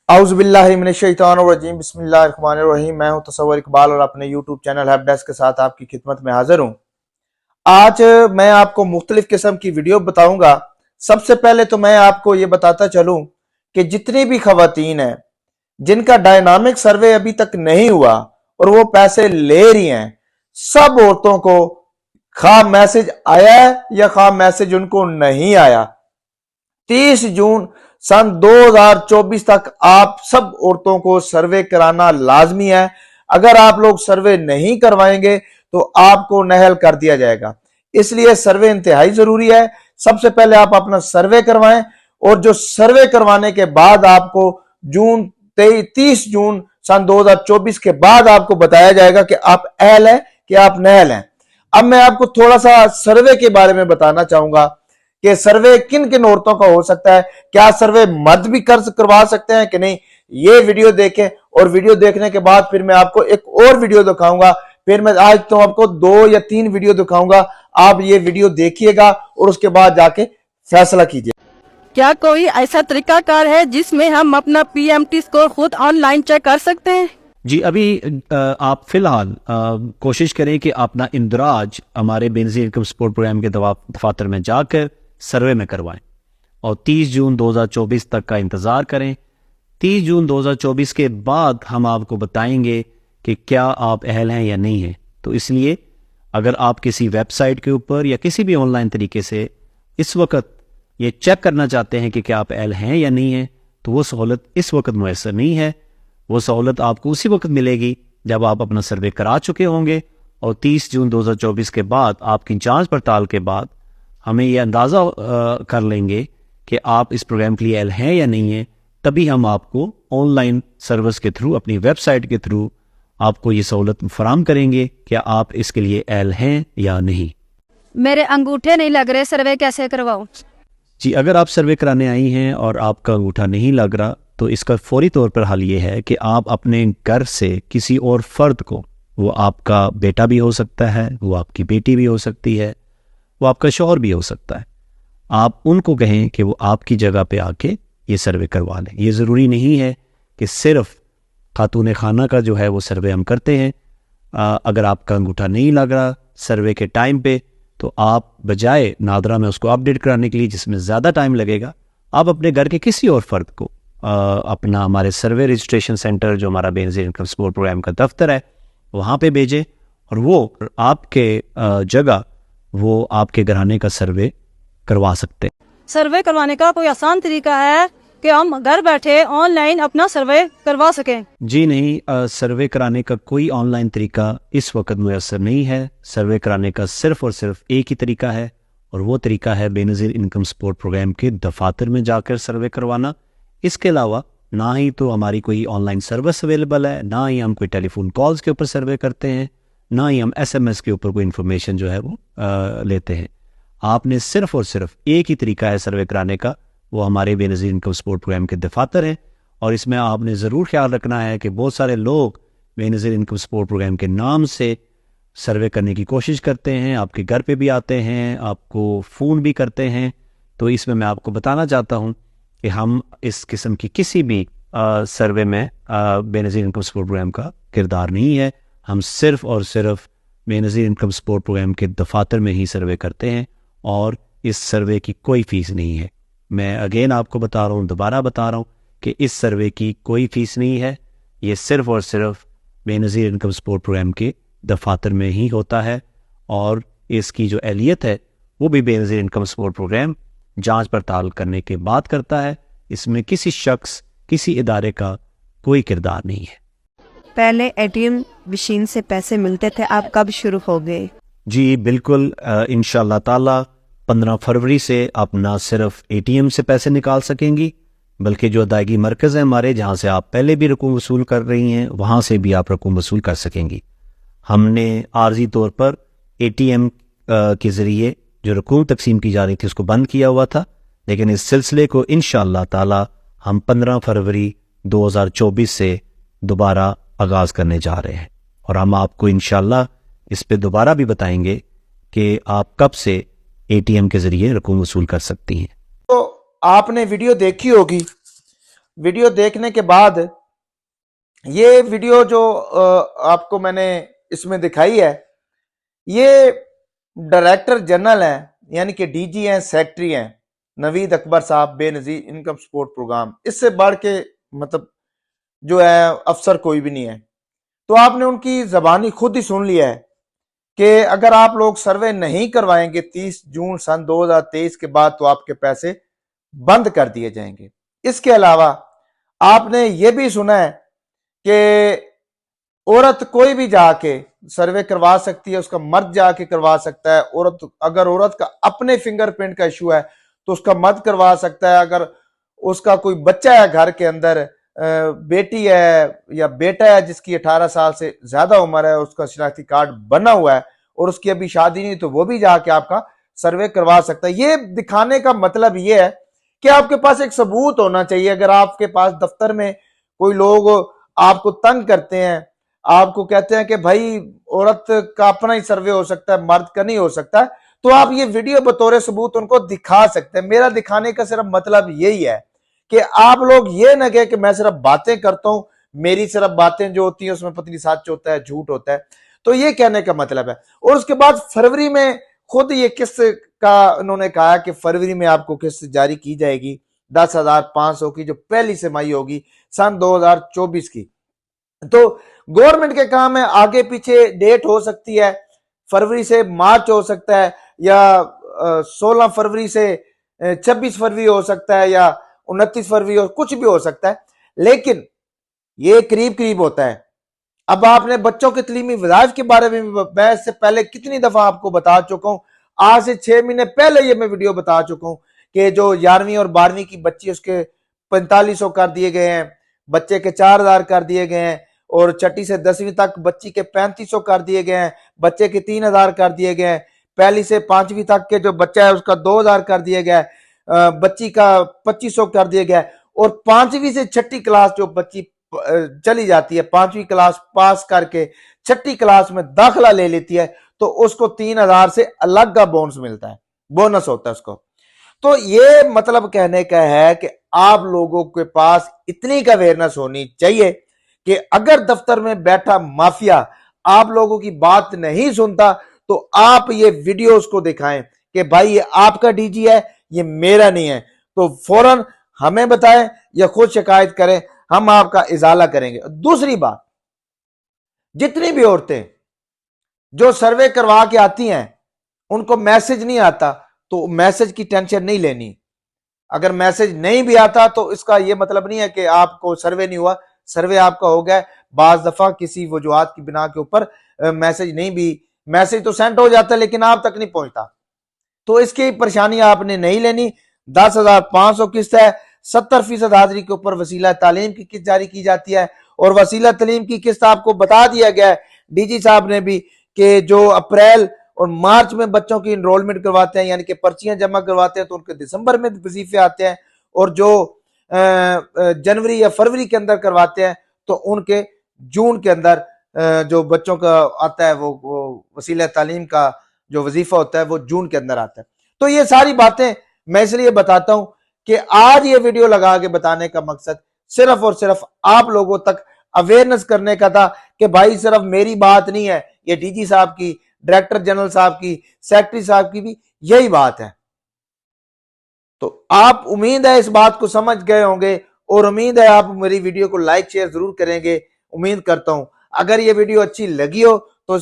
आउज़ बिल्लाहि मिनश्शैतानिर्रजीम बिस्मिल्लाहिर्रहमानिर्रहीम। मैं हूं तसव्वुर इकबाल और अपने यूट्यूब चैनल हेल्प डेस्क के साथ आपकी खिदमत में हाजिर हूं। आज मैं आपको मुख्तलिफ किस्म की वीडियो बताऊंगा। सबसे पहले तो मैं आपको ये बताता चलूं कि जितनी भी खवातीन हैं जिनका डायनामिक सर्वे अभी तक नहीं हुआ और वो पैसे ले रही हैं, सब औरतों को खा मैसेज आया है या खा मैसेज उनको नहीं आया, 30 जून सन 2024 तक आप सब औरतों को सर्वे कराना लाजमी है। अगर आप लोग सर्वे नहीं करवाएंगे तो आपको नहल कर दिया जाएगा, इसलिए सर्वे इंतहाई जरूरी है। सबसे पहले आप अपना सर्वे करवाएं और जो सर्वे करवाने के बाद आपको 30 जून सन 2024 के बाद आपको बताया जाएगा कि आप अहल हैं कि आप नहल हैं। अब मैं आपको थोड़ा सा सर्वे के बारे में बताना चाहूंगा कि सर्वे किन किन औरतों का हो सकता है, क्या सर्वे मर्द भी करवा सकते हैं कि नहीं। ये वीडियो देखें और वीडियो देखने के बाद फिर मैं आपको एक और वीडियो दिखाऊंगा। फिर मैं आज तो आपको 2 या 3 वीडियो दिखाऊंगा। आप ये वीडियो देखिएगा और उसके बाद जाके फैसला कीजिए। क्या कोई ऐसा तरीकाकार है जिसमें हम अपना पीएमटी स्कोर खुद ऑनलाइन चेक कर सकते हैं? जी, अभी आप फिलहाल कोशिश करें कि अपना इंदराज हमारे बेनज़ीर इनकम सपोर्ट प्रोग्राम के दफातर में जाकर सर्वे में करवाएं और 30 जून 2024 तक का इंतज़ार करें। 30 जून 2024 के बाद हम आपको बताएंगे कि क्या आप अहल हैं या नहीं हैं। तो इसलिए अगर आप किसी वेबसाइट के ऊपर या किसी भी ऑनलाइन तरीके से इस वक्त ये चेक करना चाहते हैं कि क्या आप अहल हैं या नहीं हैं, तो वो सहूलत इस वक्त मुयसर नहीं है। वो सहूलत आपको उसी वक्त मिलेगी जब आप अपना सर्वे करा चुके होंगे और 30 जून 2024 के बाद आपकी जांच पड़ताल के बाद हमें ये अंदाज़ा कर लेंगे कि आप इस प्रोग्राम के लिए अहल हैं या नहीं हैं। तभी हम आपको ऑनलाइन सर्विस के थ्रू, अपनी वेबसाइट के थ्रू आपको ये सहूलत फराहम करेंगे कि आप इसके लिए अहल हैं या नहीं। मेरे अंगूठे नहीं लग रहे, सर्वे कैसे करवाऊं? जी, अगर आप सर्वे कराने आई हैं और आपका अंगूठा नहीं लग रहा तो इसका फौरी तौर पर हल ये है कि आप अपने घर से किसी और फर्द को, वो आपका बेटा भी हो सकता है, वो आपकी बेटी भी हो सकती है, वो आपका शौहर भी हो सकता है, आप उनको कहें कि वो आपकी जगह पे आके ये सर्वे करवा लें। ये ज़रूरी नहीं है कि सिर्फ खातून खाना का जो है वो सर्वे हम करते हैं। अगर आपका अंगूठा नहीं लग रहा सर्वे के टाइम पे तो आप बजाय नादरा में उसको अपडेट कराने के लिए, जिसमें ज़्यादा टाइम लगेगा, आप अपने घर के किसी और फर्द को अपना हमारे सर्वे रजिस्ट्रेशन सेंटर जो हमारा बेनज़ीर इनकम सपोर्ट प्रोग्राम का दफ्तर है वहाँ पे भेजें और वो आपके जगह वो आपके घराने का सर्वे करवा सकते हैं। सर्वे करवाने का कोई आसान तरीका है कि हम घर बैठे ऑनलाइन अपना सर्वे करवा सकें? जी नहीं, सर्वे कराने का कोई ऑनलाइन तरीका इस वक्त मुयसर नहीं है। सर्वे कराने का सिर्फ और सिर्फ एक ही तरीका है और वो तरीका है बेनज़ीर इनकम सपोर्ट प्रोग्राम के दफातर में जाकर सर्वे करवाना। इसके अलावा ना ही तो हमारी कोई ऑनलाइन सर्विस अवेलेबल है, ना ही हम कोई टेलीफोन कॉल्स के ऊपर सर्वे करते हैं, ना ही हम SMS के ऊपर कोई इन्फॉर्मेशन जो है वो लेते हैं। आपने सिर्फ और सिर्फ एक ही तरीका है सर्वे कराने का, वो हमारे बेनज़ीर इनकम सपोर्ट प्रोग्राम के दफातर हैं। और इसमें आपने ज़रूर ख्याल रखना है कि बहुत सारे लोग बेनज़ीर इनकम सपोर्ट प्रोग्राम के नाम से सर्वे करने की कोशिश करते हैं, आपके घर पे भी आते हैं, आपको फ़ोन भी करते हैं। तो इसमें मैं आपको बताना चाहता हूँ कि हम इस किस्म की किसी भी सर्वे में बेनज़ीर इनकम सपोर्ट प्रोग्राम का किरदार नहीं है। हम सिर्फ और सिर्फ बेनज़ीर इनकम सपोर्ट प्रोग्राम के दफातर में ही सर्वे करते हैं और इस सर्वे की कोई फ़ीस नहीं है। मैं अगेन आपको बता रहा हूँ, दोबारा बता रहा हूँ कि इस सर्वे की कोई फ़ीस नहीं है। ये सिर्फ और सिर्फ बेनज़ीर इनकम सपोर्ट प्रोग्राम के दफातर में ही होता है और इसकी जो अहलियत है वो भी बेनज़ीर इनकम सपोर्ट प्रोग्राम जांच पड़ताल करने के बाद करता है। इसमें किसी शख्स, किसी इदारे का कोई किरदार नहीं है। पहले ATM मशीन से पैसे मिलते थे, आप कब शुरू हो गए? जी बिल्कुल, इंशाअल्लाह ताला 15 फरवरी से आप ना सिर्फ ATM से पैसे निकाल सकेंगी बल्कि जो अदायगी मरकज़ है हमारे, जहाँ से आप पहले भी रकूम वसूल कर रही हैं, वहाँ से भी आप रकूम वसूल कर सकेंगी। हमने आर्जी तौर पर ATM के ज़रिए जो रकूम तकसीम की जा रही थी उसको बंद किया हुआ था, लेकिन इस सिलसिले को इंशाअल्लाह ताला हम 15 फरवरी 2024 से दोबारा आगाज़ करने जा रहे हैं और हम आपको इंशाअल्लाह इस पे दोबारा भी बताएंगे कि आप कब से ATM के ज़रिए रकूम वसूल कर सकती हैं। तो आपने वीडियो देखी होगी, वीडियो देखने के बाद ये वीडियो जो आपको मैंने इसमें दिखाई है, ये डायरेक्टर जनरल हैं, यानी कि डीजी हैं, सेक्रेटरी हैं, नवीद अकबर साहब, बेनजीर इनकम सपोर्ट प्रोग्राम। इससे बढ़ के मतलब जो है अफसर कोई भी नहीं है। तो आपने उनकी जबानी खुद ही सुन लिया है कि अगर आप लोग सर्वे नहीं करवाएंगे 30 जून सन 2023 के बाद तो आपके पैसे बंद कर दिए जाएंगे। इसके अलावा आपने ये भी सुना है कि औरत कोई भी जाके सर्वे करवा सकती है, उसका मर्द जाके करवा सकता है। अगर औरत का अपने फिंगरप्रिंट का इशू है तो उसका मर्द करवा सकता है। अगर उसका कोई बच्चा है घर के अंदर, बेटी है या बेटा है जिसकी 18 साल से ज्यादा उम्र है, उसका शनाख्ती कार्ड बना हुआ है और उसकी अभी शादी नहीं, तो वो भी जाके आपका सर्वे करवा सकता है। ये दिखाने का मतलब ये है कि आपके पास एक सबूत होना चाहिए। अगर आपके पास दफ्तर में कोई लोग आपको तंग करते हैं, आपको कहते हैं कि भाई औरत का अपना ही सर्वे हो सकता है, मर्द का नहीं हो सकता, तो आप ये वीडियो बतौर सबूत उनको दिखा सकते हैं। मेरा दिखाने का सिर्फ मतलब यही है कि आप लोग ये न कहें कि मैं सिर्फ बातें करता हूं, मेरी सिर्फ बातें जो होती हैं उसमें पता नहीं सच होता है, झूठ होता है। तो ये कहने का मतलब है। और उसके बाद फरवरी में खुद ये किस्त का उन्होंने कहा कि फरवरी में आपको किस्त जारी की जाएगी 10,500 की, जो पहली तिमाही होगी सन 2024 की। तो गवर्नमेंट के काम है, आगे पीछे डेट हो सकती है, फरवरी से मार्च हो सकता है, या 16 फरवरी से 26 फरवरी हो सकता है, या 29 फरवरी हो, कुछ भी हो सकता है, लेकिन ये करीब करीब होता है। अब आपने बच्चों के तलीमी वज़ाइफ के बारे में मैं इससे पहले कितनी दफा आपको बता चुका हूं, आज से 6 महीने पहले ये मैं वीडियो बता चुका हूं कि जो 11वीं और 12वीं की बच्ची उसके 4500 कर दिए गए हैं, बच्चे के 4000 कर दिए गए हैं, और छठी से 10वीं तक बच्ची के 3500 कर दिए गए हैं, बच्चे के 3000 कर दिए गए हैं, पहली से 5वीं तक के जो बच्चा है उसका 2000 कर दिया गया है, बच्ची का 2500 कर दिया गया है, और 5वीं से 6ठी क्लास जो बच्ची चली जाती है, 5वीं क्लास पास करके 6ठी क्लास में दाखिला ले लेती है, तो उसको 3000 से अलग का बोनस मिलता है, बोनस होता है उसको। तो ये मतलब कहने का है कि आप लोगों के पास इतनी का अवेयरनेस होनी चाहिए कि अगर दफ्तर में बैठा माफिया आप लोगों की बात नहीं सुनता तो आप ये वीडियोस को दिखाएं कि भाई ये आपका डीजी है, ये मेरा नहीं है, तो फौरन हमें बताएं या खुद शिकायत करें, हम आपका इजाला करेंगे। दूसरी बात, जितनी भी औरतें जो सर्वे करवा के आती हैं उनको मैसेज नहीं आता तो मैसेज की टेंशन नहीं लेनी। अगर मैसेज नहीं भी आता तो इसका यह मतलब नहीं है कि आपको सर्वे नहीं हुआ, सर्वे आपका हो गया। बाज दफा किसी वजूहात की बिना के ऊपर मैसेज तो सेंड हो जाता है लेकिन आप तक नहीं पहुंचता, तो इसकी परेशानी आपने नहीं लेनी। 10,500 किस्त है, 70% हाजिरी के ऊपर वसीला तालीम की किस्त जारी की जाती है, और वसीला तालीम की किस्त आपको बता दिया गया है डीजी साहब ने भी कि जो अप्रैल और मार्च में बच्चों की इनरोलमेंट करवाते हैं, यानी कि पर्चियां जमा करवाते हैं, तो उनके दिसंबर में वजीफे आते हैं, और जो जनवरी या फरवरी के अंदर करवाते हैं तो उनके जून के अंदर जो बच्चों का आता है वो वसीला तालीम का जो वजीफा होता है वो जून के अंदर आता है। तो ये सारी बातें मैं इसलिए बताता हूं कि आज ये वीडियो लगा के बताने का मकसद सिर्फ और सिर्फ आप लोगों तक अवेयरनेस करने का था कि भाई सिर्फ मेरी बात नहीं है, ये डीजी साहब की, डायरेक्टर जनरल साहब की, सेक्रेटरी साहब की भी यही बात है। तो आप उम्मीद है इस बात को समझ गए होंगे, और उम्मीद है आप मेरी वीडियो को लाइक शेयर जरूर करेंगे, उम्मीद करता हूं। अगर ये वीडियो अच्छी लगी हो तो